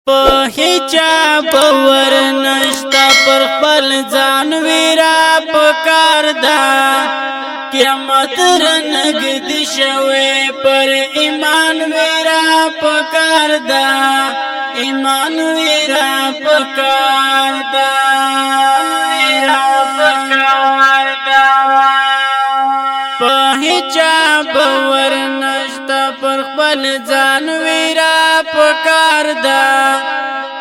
په هیچا باور نشتا پر خپل ځان ویرا پکار دا قیامت رنګدي شوي پر ایمان ویرا پکار دا ایمان ویرا پکار دا په هیچا باور نشتا پر خپل ځان ویرا پکار دا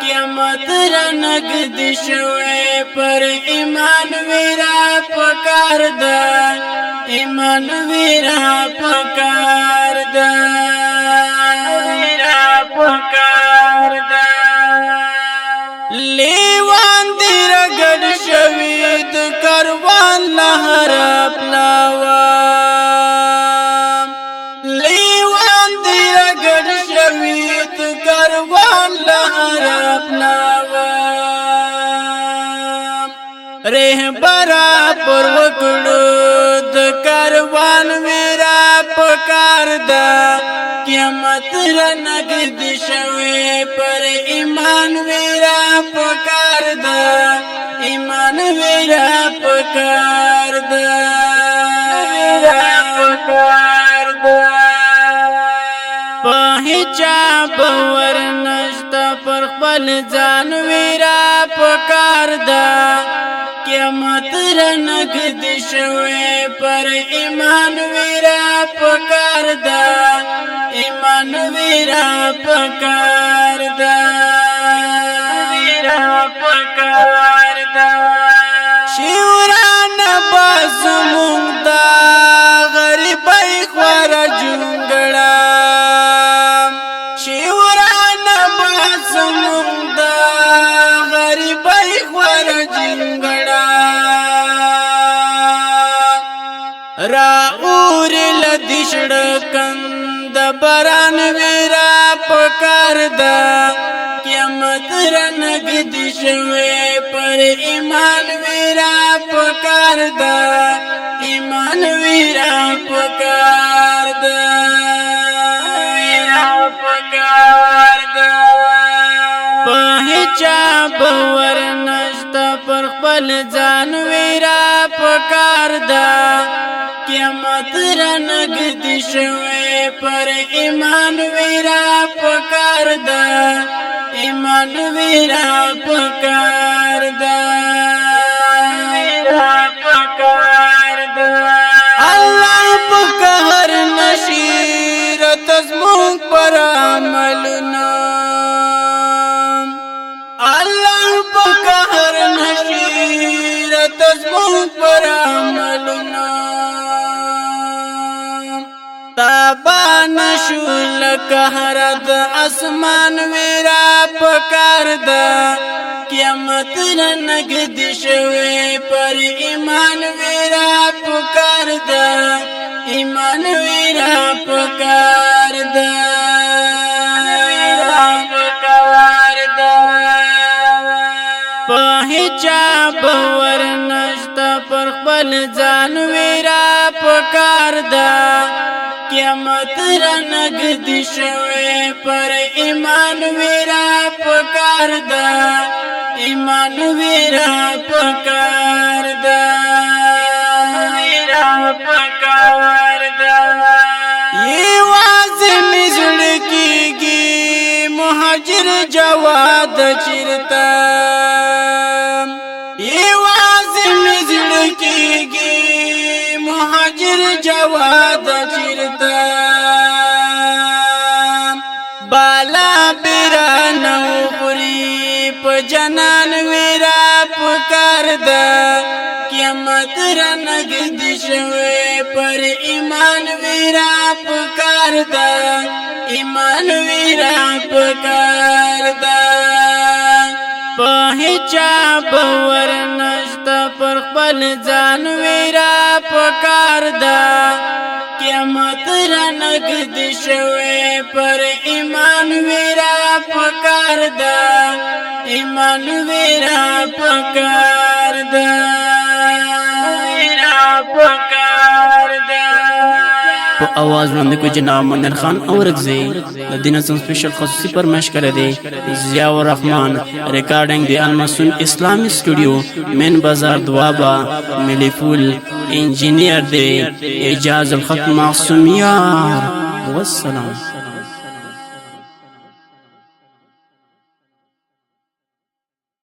قیامت رنګدي شوي پر ایمان ویرا پکار دا ایمان ویرا پکار دا لیوان دی رګړ شوي د کاروان لهر پلاوام لیوان دی رګړ شوي د کاروان لهر پلاوام رهبرا پر وکړو د کاروان میرا پکار دا قیامت رنګدي شوي پر ایمان ویرا پکار دا ایمان ویرا پکار دا په هیچا باور نشتا پر خپل ځان ویرا پکار دا قیامت رنګدي شوي پر ایمان ویرا پکار دا ایمان ویرا پکار دا شیوران بازمون دا غریبای خور جونګړه شیوران بازمون دا غریبای خور جونګړه را اور لدشړ کند باران ویرا پکار دا قیامت رنګدي شوي پر ایمان ویرا پکار دا ایمان ویرا پکار دا په هیچا باور نشتا پر خپل ځان ویرا پکار دا قیامت رنګدي شوي پر ایمان ویرا پکار دا ایمان ویرا پکار دا الله پکار نشیر تزمون پر عملنا الله پکار نشیر تزمون پر عملنا تابان شول کهرد اسمان ویرا پکار دا قیامت رنګدي شوي پر ایمان ویرا پکار دا ایمان ویرا پکار دا په هیچا باور نشتا پر خپل ځان ویرا پکار دا قیامت رنګدي شوي پر ایمان ویرا پکار دا ایمان ویرا پکار دا یوازې مزړ کیږي مهاجر جواد چیرته یوازې مزړ کیږي مهاجر جواد چیرته بالا بیرانو خوري په جنان ویرا پکار دا قیامت رنګدي شوي پر ایمان ویرا پکار دا ایمان ویرا پکار دا په هیچا باور نشتا پر خپل ځان ویرا پکار دا قیامت رنګدي شوي پر ایمان ویرا پکار دا ایمان ویرا پکار دا په आवाज باندې کوئی جناب منر خان اورغزی د دینه سپیشل خصوصي فرمایش کړی دی ضیاء الرحمن ریکارډینګ دی المسون اسلامی سټوډیو مین بازار دوابا ملی فول انجینیر دی اجازه الحق معصوم یار والسلام.